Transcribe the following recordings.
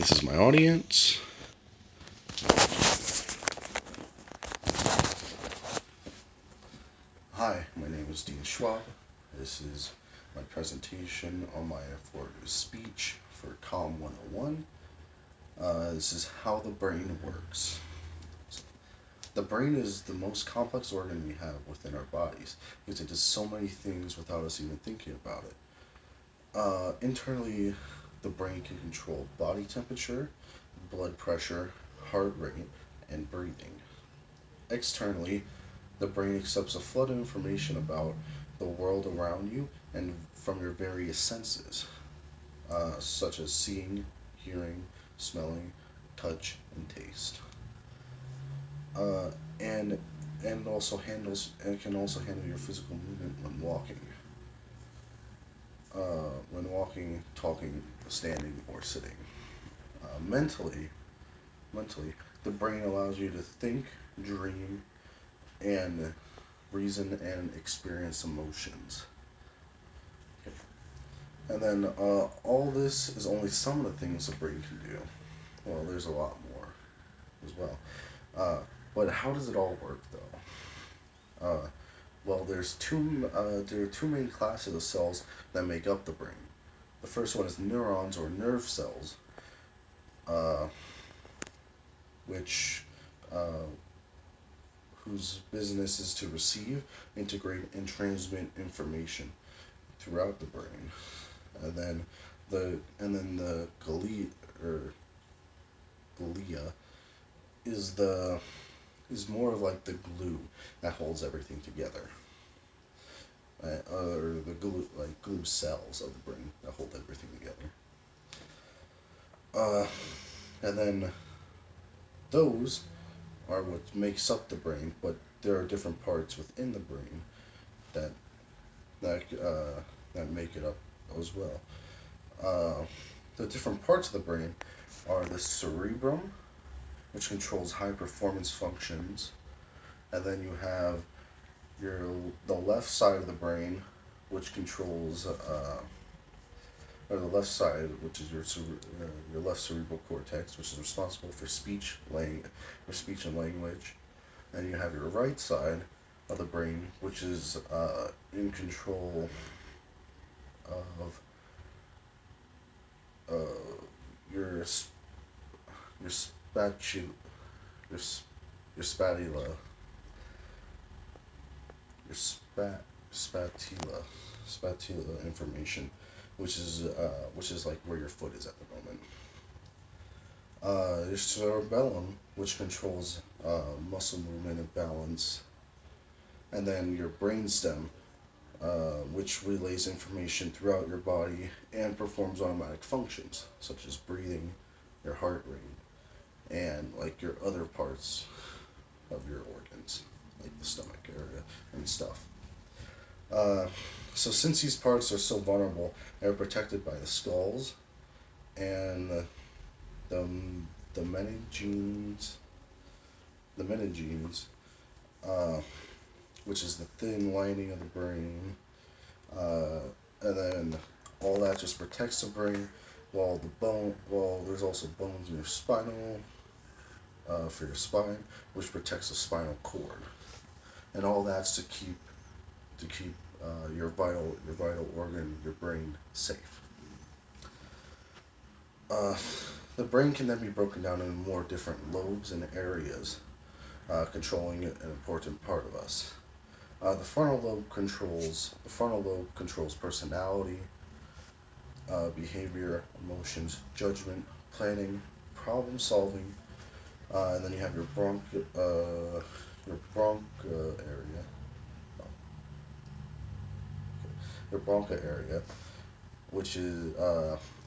This is my audience. Hi, my name is Dean Schwab. This is my presentation on my affordable speech for COM 101. This is how the brain works. The brain is the most complex organ we have within our bodies because it does so many things without us even thinking about it. Internally, the brain can control body temperature, blood pressure, heart rate, and breathing. Externally, the brain accepts a flood of information about the world around you and from your various senses, such as seeing, hearing, smelling, touch, and taste. Uh, and and can also handle your physical movement when walking, talking, standing, or sitting. Mentally, the brain allows you to think, dream, and reason and experience emotions. And then all this is only some of the things the brain can do. Well, there's a lot more as well. Uh, but how does it all work though? Well, there are two main classes of cells that make up the brain. The first one is neurons or nerve cells, uh, which uh, whose business is to receive, integrate, and transmit information throughout the brain. And then the glia is the is more of like the glue that holds everything together. Or the glue cells of the brain that hold everything together. Uh, and then those are what makes up the brain, but there are different parts within the brain that that make it up as well. Uh, the different parts of the brain are the cerebrum, which controls high performance functions, and then you have your the left side of the brain, which controls or the left side, which is your left cerebral cortex, which is responsible for speech and language, and you have your right side of the brain, which is in control of uh, your your spatula, your your spatula, your spatula information, which is like where your foot is at the moment. Your cerebellum, which controls muscle movement and balance, and then your brainstem, which relays information throughout your body and performs automatic functions such as breathing, your heart rate, and like your other parts of your organs, like the stomach area and stuff. Uh, so since these parts are so vulnerable, they're protected by the skulls and the the meningenes, the meningenes, uh, which is the thin lining of the brain, uh, and then all that just protects the brain. While there's also bones in your spinal, for your spine, which protects the spinal cord, and all that's to keep your vital organ, your brain, safe. Uh, the brain can then be broken down into more different lobes and areas, controlling an important part of us. The frontal lobe controls personality, behavior, emotions, judgment, planning, problem solving, and then you have your area, your broncha area, which is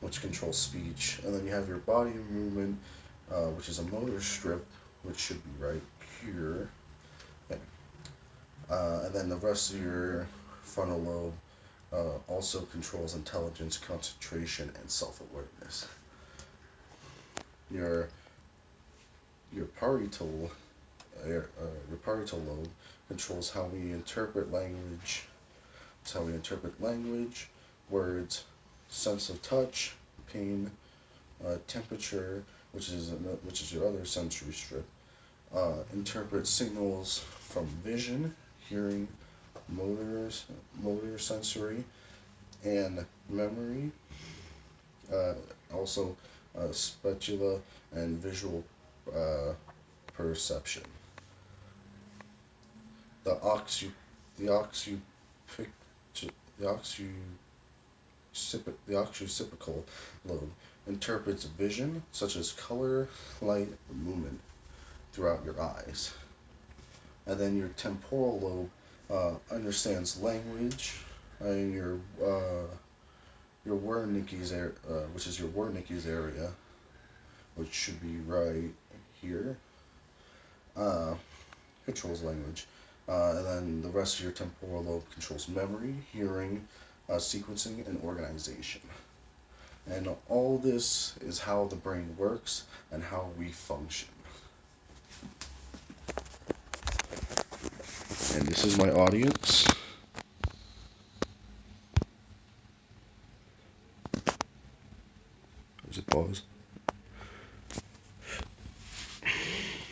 which controls speech, and then you have your body movement, which is a motor strip, which should be right here. Okay. And then the rest of your frontal lobe also controls intelligence, concentration, and self-awareness. Your your parietal your parietal lobe controls how we interpret language. It's how we interpret language, words, sense of touch, pain, temperature, which is your other sensory strip. Interpret signals from vision, hearing, motor sensory, and memory. Uh, Also, spatula and visual perception. The oxu, the oxu, the the occipital lobe interprets vision, such as color, light, movement, throughout your eyes. And then your temporal lobe understands language, and your Wernicke's area, which is your Wernicke's area, which should be right here. Uh, Controls language. And then the rest of your temporal lobe controls memory, hearing, sequencing, and organization. And all this is how the brain works and how we function. And this is my audience. There's a pause.